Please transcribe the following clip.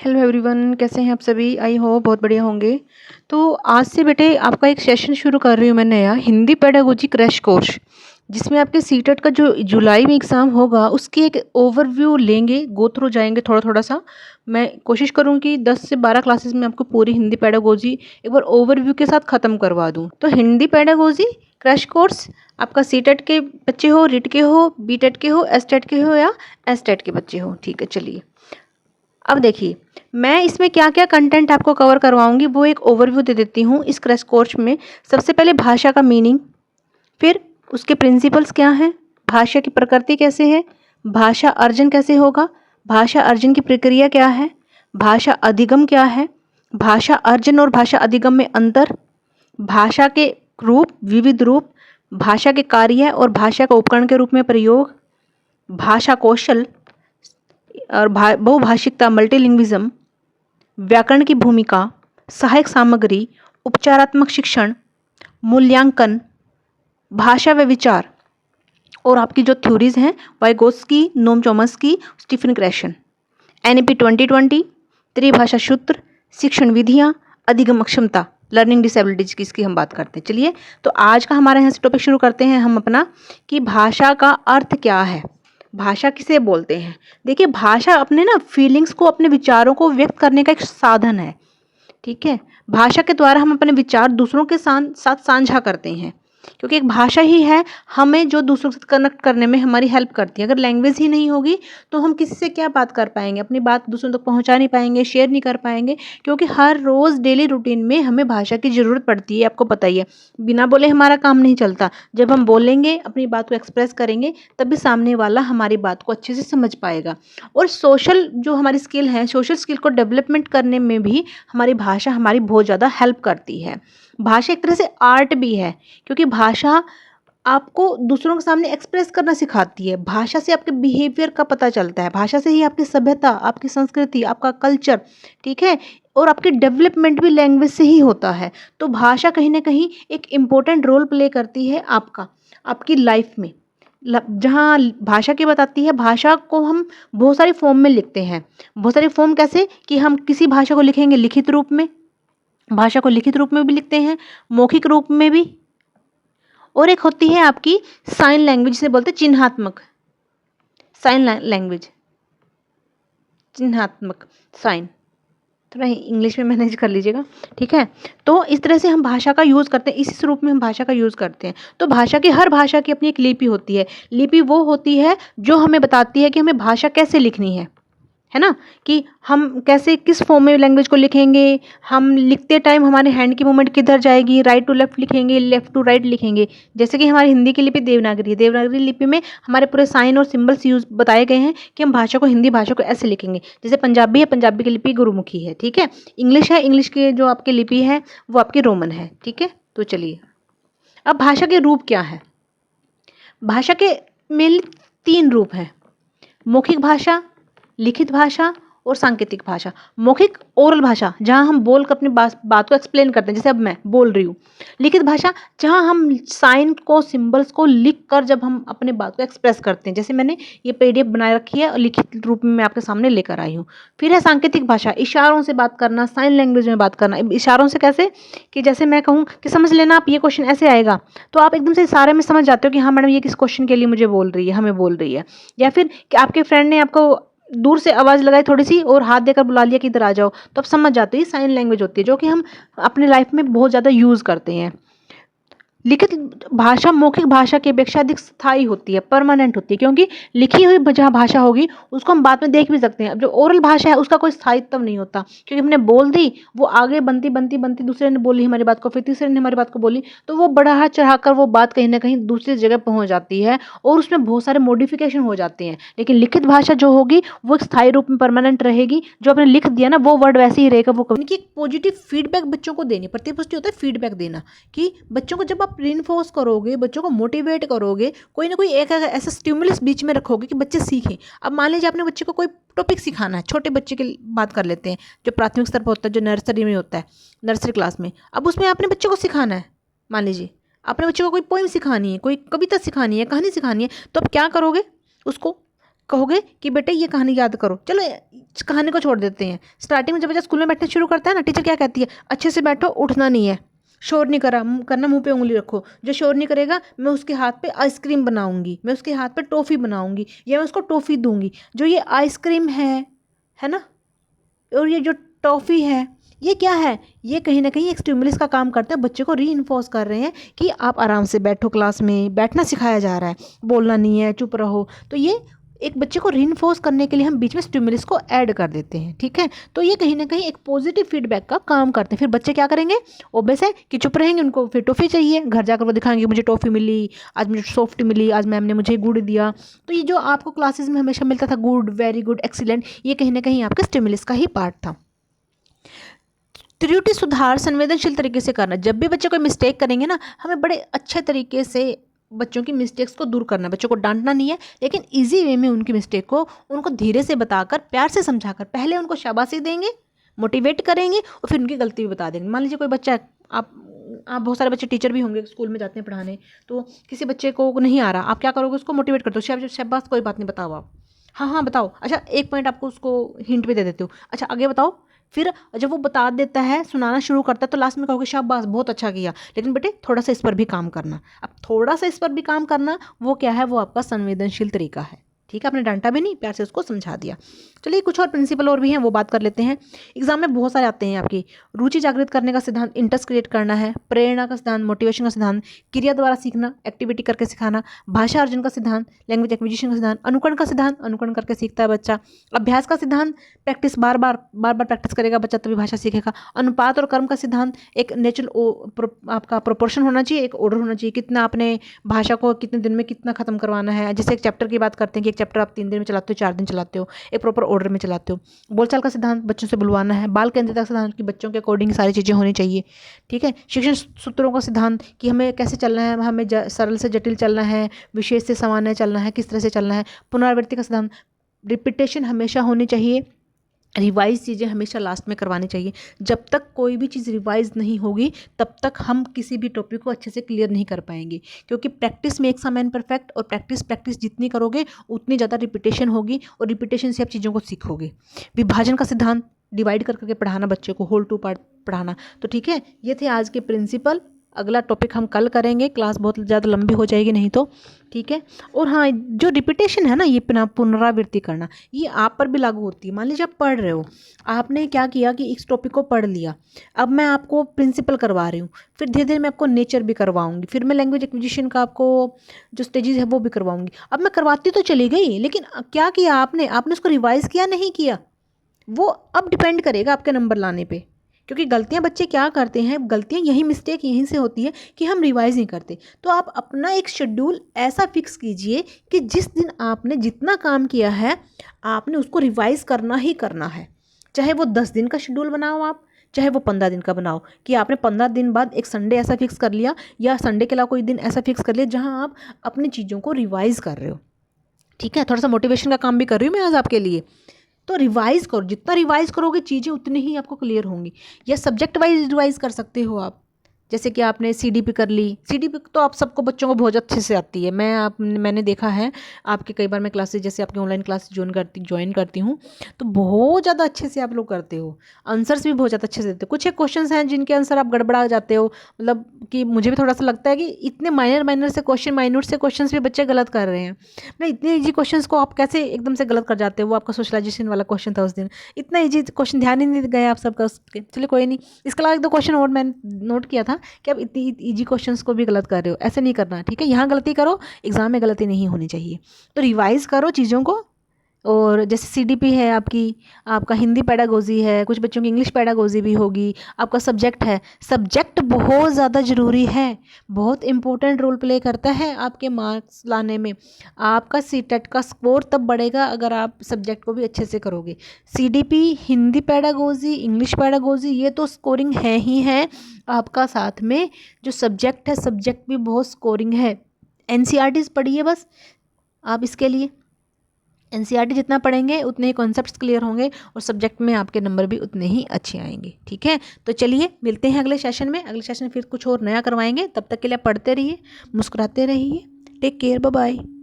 Hello everyone, कैसे हैं आप सभी। आई होप बहुत बढ़िया होंगे। तो आज से बेटे आपका एक सेशन शुरू कर रही हूँ मैं नया हिंदी पेडागोजी क्रैश कोर्स, जिसमें आपके सीटेट का जो जुलाई में एग्ज़ाम होगा उसकी एक ओवरव्यू लेंगे, गो थ्रू जाएंगे थोड़ा थोड़ा सा। मैं कोशिश करूँगी 10 से 12 क्लासेस में आपको पूरी हिंदी पेडागोजी एक बार ओवरव्यू के साथ ख़त्म करवा दूँ। तो हिंदी पेडागोजी क्रैश कोर्स आपका सीटेट के बच्चे हो, रिट के हो, बीटेट के हो, एसटेट के हो या एसटेट के बच्चे हो। ठीक है, चलिए अब देखिए मैं इसमें क्या क्या कंटेंट आपको कवर करवाऊंगी वो एक ओवरव्यू दे देती हूँ। इस क्रैश कोर्स में सबसे पहले भाषा का मीनिंग, फिर उसके प्रिंसिपल्स क्या हैं, भाषा की प्रकृति कैसे है, भाषा अर्जन कैसे होगा, भाषा अर्जन की प्रक्रिया क्या है, भाषा अधिगम क्या है, भाषा अर्जन और भाषा अधिगम में अंतर, भाषा के रूप, विविध रूप, भाषा के कार्य और भाषा का उपकरण के रूप में प्रयोग, भाषा कौशल और बहुभाषिकता मल्टीलिंग्विज्म, व्याकरण की भूमिका, सहायक सामग्री, उपचारात्मक शिक्षण, मूल्यांकन, भाषा व विचार और आपकी जो थ्योरीज हैं वाइगोत्स्की, नोम चॉम्स्की, स्टीफन क्रेशन, एनईपी 2020, त्रिभाषा सूत्र, शिक्षण विधियाँ, अधिगम क्षमता, लर्निंग डिसेबिलिटीज की इसकी हम बात करते हैं। चलिए तो आज का हमारे यहाँ से टॉपिक शुरू करते हैं हम अपना कि भाषा का अर्थ क्या है, भाषा किसे बोलते हैं। देखिए भाषा अपने ना फीलिंग्स को, अपने विचारों को व्यक्त करने का एक साधन है। ठीक है, भाषा के द्वारा हम अपने विचार दूसरों के साथ साझा करते हैं, क्योंकि एक भाषा ही है हमें जो दूसरों के साथ कनेक्ट करने में हमारी हेल्प करती है। अगर लैंग्वेज ही नहीं होगी तो हम किसी से क्या बात कर पाएंगे, अपनी बात दूसरों तक पहुंचा नहीं पाएंगे, शेयर नहीं कर पाएंगे, क्योंकि हर रोज़ डेली रूटीन में हमें भाषा की ज़रूरत पड़ती है। आपको पता ही है, बिना बोले हमारा काम नहीं चलता। जब हम बोलेंगे, अपनी बात को एक्सप्रेस करेंगे, तभी सामने वाला हमारी बात को अच्छे से समझ पाएगा। और सोशल जो हमारी स्किल है, सोशल स्किल को डेवलपमेंट करने में भी हमारी भाषा हमारी बहुत ज़्यादा हेल्प करती है। भाषा एक तरह से आर्ट भी है, क्योंकि भाषा आपको दूसरों के सामने एक्सप्रेस करना सिखाती है। भाषा से आपके बिहेवियर का पता चलता है, भाषा से ही आपकी सभ्यता, आपकी संस्कृति, आपका कल्चर, ठीक है, और आपकी डेवलपमेंट भी लैंग्वेज से ही होता है। तो भाषा कहीं ना कहीं एक इम्पोर्टेंट रोल प्ले करती है आपकी लाइफ में। जहाँ भाषा की बताती है, भाषा को हम बहुत सारी फॉर्म में लिखते हैं। बहुत सारी फॉर्म कैसे कि हम किसी भाषा को लिखेंगे लिखित रूप में, भाषा को लिखित रूप में भी लिखते हैं, मौखिक रूप में भी, और एक होती है आपकी साइन लैंग्वेज, जिसे बोलते हैं चिन्हात्मक साइन लैंग्वेज, चिन्हात्मक साइन, थोड़ा इंग्लिश में मैनेज कर लीजिएगा। ठीक है, तो इस तरह से हम भाषा का यूज़ करते हैं, इस स्वरूप में हम भाषा का यूज़ करते हैं। तो भाषा की, हर भाषा की अपनी एक लिपि होती है। लिपि वो होती है जो हमें बताती है कि हमें भाषा कैसे लिखनी है ना, कि हम कैसे किस फॉर्म में लैंग्वेज को लिखेंगे। हम लिखते टाइम हमारे हैंड की मूवमेंट किधर जाएगी, राइट टू लेफ्ट लिखेंगे, लेफ्ट टू राइट लिखेंगे। जैसे कि हमारी हिंदी की लिपि देवनागरी है, देवनागरी लिपि में हमारे पूरे साइन और सिंबल्स यूज बताए गए हैं कि हम भाषा को, हिंदी भाषा को ऐसे लिखेंगे। जैसे पंजाबी है, पंजाबी की लिपि गुरुमुखी है। ठीक है, इंग्लिश है, इंग्लिश की जो आपकी लिपि है वो आपकी रोमन है। ठीक है, तो चलिए अब भाषा के रूप क्या है। भाषा के मेनली 3 रूप हैं: मौखिक भाषा, लिखित भाषा और सांकेतिक भाषा। मौखिक ओरल भाषा, जहाँ हम बोल कर अपनी बात को एक्सप्लेन करते हैं, जैसे अब मैं बोल रही हूँ। लिखित भाषा, जहाँ हम साइन को, सिंबल्स को लिख कर जब हम अपने बात को एक्सप्रेस करते हैं, जैसे मैंने ये पीडीएफ बनाए रखी है और लिखित रूप में मैं आपके सामने लेकर आई हूँ। फिर है सांकेतिक भाषा, इशारों से बात करना, साइन लैंग्वेज में बात करना। इशारों से कैसे कि जैसे मैं कहूँ कि समझ लेना आप, ये क्वेश्चन ऐसे आएगा, तो आप एकदम से इशारे में समझ जाते हो कि हाँ मैडम ये किस क्वेश्चन के लिए मुझे बोल रही है, हमें बोल रही है। या फिर कि आपके फ्रेंड ने आपको दूर से आवाज़ लगाई थोड़ी सी और हाथ देकर बुला लिया कि इधर आ जाओ, तो आप समझ जाते हो। ये साइन लैंग्वेज होती है जो कि हम अपने लाइफ में बहुत ज़्यादा यूज़ करते हैं। लिखित भाषा मौखिक भाषा की अपेक्षा अधिक स्थायी होती है, परमानेंट होती है, क्योंकि लिखी हुई जहाँ भाषा होगी उसको हम बाद में देख भी सकते हैं। अब जो ओरल भाषा है उसका कोई स्थायित्व नहीं होता, क्योंकि हमने बोल दी, वो आगे बनती बनती बनती दूसरे ने बोली हमारी बात को, फिर तीसरे ने हमारी बात को बोली, तो वो बढ़ा चढ़ाकर वो बात कहीं ना कहीं दूसरी जगह पहुँच जाती है और उसमें बहुत सारे मॉडिफिकेशन हो जाते हैं। लेकिन लिखित भाषा जो होगी वो एक स्थायी रूप में परमानेंट रहेगी। जो आपने लिख दिया ना वो वर्ड वैसे ही रहेगा। वो कभी एक पॉजिटिव फीडबैक बच्चों को देनी, प्रतिपुष्टि होता है फीडबैक देना, कि बच्चों को जब आप रिइंफोर्स करोगे, बच्चों को मोटिवेट करोगे, कोई ना कोई एक ऐसा स्टिमुलस बीच में रखोगे कि बच्चे सीखें। अब मान लीजिए आपने बच्चे को कोई टॉपिक सिखाना है, छोटे बच्चे की बात कर लेते हैं जो प्राथमिक स्तर पर होता है, जो नर्सरी में होता है, नर्सरी क्लास में। अब उसमें आपने बच्चे को सिखाना है, मान लीजिए अपने बच्चे को कोई पोइम सिखानी है, कोई कविता सिखानी है, कहानी सिखानी है, तो आप क्या करोगे, उसको कहोगे कि बेटे ये कहानी याद करो। चलो कहानी को छोड़ देते हैं। स्टार्टिंग में जब बच्चा स्कूल में बैठना शुरू करता है ना, टीचर क्या कहती है, अच्छे से बैठो, उठना नहीं है, शोर नहीं करना, मुंह पे उंगली रखो, जो शोर नहीं करेगा मैं उसके हाथ पे आइसक्रीम बनाऊंगी, मैं उसके हाथ पे टॉफ़ी बनाऊंगी, या मैं उसको टॉफ़ी दूंगी। जो ये आइसक्रीम है ना, और ये जो टॉफ़ी है, ये क्या है, ये कहीं ना कहीं एक स्टिमुलस का काम करते हैं, बच्चे को रीइंफोर्स कर रहे हैं कि आप आराम से बैठो, क्लास में बैठना सिखाया जा रहा है, बोलना नहीं है, चुप रहो। तो ये एक बच्चे को रीइंफोर्स करने के लिए हम बीच में स्टिमुलस को ऐड कर देते हैं, ठीक है। तो ये कहीं ना कहीं एक पॉजिटिव फीडबैक का काम करते हैं। फिर बच्चे क्या करेंगे, ओबेस है कि चुप रहेंगे, उनको फिर टॉफ़ी चाहिए, घर जाकर वो दिखाएंगे मुझे टॉफ़ी मिली, आज मुझे सॉफ्ट मिली, आज मैम ने मुझे गुड दिया। तो ये जो आपको क्लासेस में हमेशा मिलता था, गुड, वेरी गुड, एक्सीलेंट, ये कहीं ना कहीं आपके स्टिमुलस का ही पार्ट था। त्रुटि सुधार संवेदनशील तरीके से करना। जब भी बच्चे कोई मिस्टेक करेंगे ना, हमें बड़े अच्छे तरीके से बच्चों की मिस्टेक्स को दूर करना। बच्चों को डांटना नहीं है, लेकिन इजी वे में उनकी मिस्टेक को उनको धीरे से बताकर, प्यार से समझाकर, पहले उनको शाबाशी देंगे, मोटिवेट करेंगे, और फिर उनकी गलती भी बता देंगे। मान लीजिए कोई बच्चा, आप बहुत सारे बच्चे टीचर भी होंगे, स्कूल में जाते हैं पढ़ाने, तो किसी बच्चे को नहीं आ रहा, आप क्या करोगे, उसको मोटिवेट करते हो, शाबाश, कोई बात नहीं, बताओ आप, हाँ बताओ, अच्छा एक पॉइंट आपको उसको हिंट भी दे देते हो, अच्छा आगे बताओ। फिर जब वो बता देता है, सुनाना शुरू करता है, तो लास्ट में कहोगे शाबाश, बहुत अच्छा किया, लेकिन बेटे थोड़ा सा इस पर भी काम करना। अब थोड़ा सा इस पर भी काम करना, वो क्या है, वो आपका संवेदनशील तरीका है, ठीक है। आपने डांटा भी नहीं, प्यार से उसको समझा दिया। चलिए कुछ और प्रिंसिपल और भी हैं, वो बात कर लेते हैं। एग्जाम में बहुत सारे आते हैं आपकी। रुचि जागृत करने का सिद्धांत, इंटरेस्ट क्रिएट करना है। प्रेरणा का सिद्धांत, मोटिवेशन का सिद्धांत। क्रिया द्वारा सीखना, एक्टिविटी करके सिखाना। भाषा अर्जन का सिद्धांत, लैंग्वेज एक्विजिशन का सिद्धांत। अनुकरण का सिद्धांत, अनुकरण करके सीखता है बच्चा। अभ्यास का सिद्धांत, प्रैक्टिस, बार बार प्रैक्टिस करेगा बच्चा तभी भाषा सीखेगा। अनुपात और कर्म का सिद्धांत, एक नेचुरल आपका प्रोपोर्शन होना चाहिए, एक ऑर्डर होना चाहिए, कितना आपने भाषा को कितने दिन में कितना खत्म करवाना है। जैसे एक चैप्टर की बात करते हैं कि एक चैप्टर आप 3 दिन में चलाते हो, 4 दिन चलाते हो, एक प्रॉपर ऑर्डर में चलाते हो। बोलचाल का सिद्धांत, बच्चों से बुलवाना है। बाल केंद्रित सिद्धांत कि बच्चों के अकॉर्डिंग सारी चीज़ें होनी चाहिए, ठीक है। शिक्षण सूत्रों का सिद्धांत कि हमें कैसे चलना है, हमें सरल से जटिल चलना है, विशेष से सामान्य चलना है, किस तरह से चलना है। पुनरावृत्ति का सिद्धांत, रिपीटेशन हमेशा होनी चाहिए, रिवाइज चीज़ें हमेशा लास्ट में करवानी चाहिए। जब तक कोई भी चीज़ रिवाइज नहीं होगी, तब तक हम किसी भी टॉपिक को अच्छे से क्लियर नहीं कर पाएंगे, क्योंकि practice makes a man perfect, और प्रैक्टिस जितनी करोगे उतनी ज़्यादा रिपीटेशन होगी, और रिपीटेशन से आप चीज़ों को सीखोगे। विभाजन का सिद्धांत, डिवाइड कर करके पढ़ाना बच्चे को, होल टू पार्ट पढ़ाना। तो ठीक है, ये थे आज के प्रिंसिपल। अगला टॉपिक हम कल करेंगे, क्लास बहुत ज़्यादा लंबी हो जाएगी नहीं तो, ठीक है। और हाँ, जो रिपीटेशन है ना, ये पुनरावृत्ति करना, ये आप पर भी लागू होती है। मान लीजिए आप पढ़ रहे हो, आपने क्या किया कि इस टॉपिक को पढ़ लिया, अब मैं आपको प्रिंसिपल करवा रही हूँ, फिर धीरे धीरे मैं आपको नेचर भी करवाऊंगी, फिर मैं लैंग्वेज एक्विजिशन का आपको जो स्टेजेस है वो भी करवाऊंगी। अब मैं करवाती तो चली गई, लेकिन क्या किया आपने उसको रिवाइज किया, नहीं किया, वो अब डिपेंड करेगा आपके नंबर लाने पे। क्योंकि गलतियां बच्चे क्या करते हैं, गलतियां यही मिस्टेक यहीं से होती है कि हम रिवाइज नहीं करते। तो आप अपना एक शेड्यूल ऐसा फिक्स कीजिए कि जिस दिन आपने जितना काम किया है, आपने उसको रिवाइज करना ही करना है। चाहे वो 10 दिन का शेड्यूल बनाओ आप, चाहे वो 15 दिन का बनाओ, कि आपने 15 दिन बाद एक संडे ऐसा फिक्स कर लिया, या संडे के अलावा कोई दिन ऐसा फिक्स कर लिया जहाँ आप अपनी चीज़ों को रिवाइज कर रहे हो, ठीक है। थोड़ा सा मोटिवेशन का काम भी कर रही हूँ मैं आज आपके लिए। तो रिवाइज करो, जितना रिवाइज करोगे चीज़ें उतनी ही आपको क्लियर होंगी। या सब्जेक्ट वाइज रिवाइज कर सकते हो आप, जैसे कि आपने सीडीपी कर ली। सीडीपी तो आप सबको बच्चों को बहुत अच्छे से आती है। मैंने देखा है आपके, कई बार मैं क्लासेस, जैसे आपकी ऑनलाइन क्लास ज्वाइन करती हूँ, तो बहुत ज़्यादा अच्छे से आप लोग करते हो, आंसर्स भी बहुत ज़्यादा अच्छे से देते हो। कुछ एक क्वेश्चन हैं जिनके आंसर आप गड़बड़ा जाते हो, मतलब कि मुझे भी थोड़ा सा लगता है कि इतने माइनर से क्वेश्चन भी बच्चे गलत कर रहे हैं। मतलब इतने ईजी क्वेश्चन को आप कैसे एकदम से गलत कर जाते हो। वो आपका सोशलाइजेशन वाला क्वेश्चन था उस दिन, इतना ईजी क्वेश्चन, ध्यान ही नहीं गया आप सबका उसके। चलिए कोई नहीं, इसके अलावा 1-2 क्वेश्चन और मैंने नोट किया था कि आप इतनी इजी क्वेश्चंस को भी गलत कर रहे हो, ऐसे नहीं करना, ठीक है। यहाँ गलती करो, एग्जाम में गलती नहीं होनी चाहिए। तो रिवाइज करो चीज़ों को। और जैसे सीडीपी है आपकी, आपका हिंदी पेडागोजी है, कुछ बच्चों की इंग्लिश पेडागोजी भी होगी, आपका सब्जेक्ट है। सब्जेक्ट बहुत ज़्यादा ज़रूरी है, बहुत इंपॉर्टेंट रोल प्ले करता है आपके मार्क्स लाने में। आपका सीटेट का स्कोर तब बढ़ेगा अगर आप सब्जेक्ट को भी अच्छे से करोगे। CDP, Hindi pedagogy, English pedagogy, ये तो स्कोरिंग है ही है आपका। साथ में जो सब्जेक्ट है, सब्जेक्ट भी बहुत स्कोरिंग है। एनसीईआरटीज़ पढ़िए बस आप, इसके लिए एनसीईआरटी जितना पढ़ेंगे उतने ही कॉन्सेप्ट्स क्लियर होंगे, और सब्जेक्ट में आपके नंबर भी उतने ही अच्छे आएंगे, ठीक है। तो चलिए मिलते हैं अगले सेशन में। अगले सेशन में फिर कुछ और नया करवाएंगे। तब तक के लिए पढ़ते रहिए, मुस्कुराते रहिए। Take care, bye bye.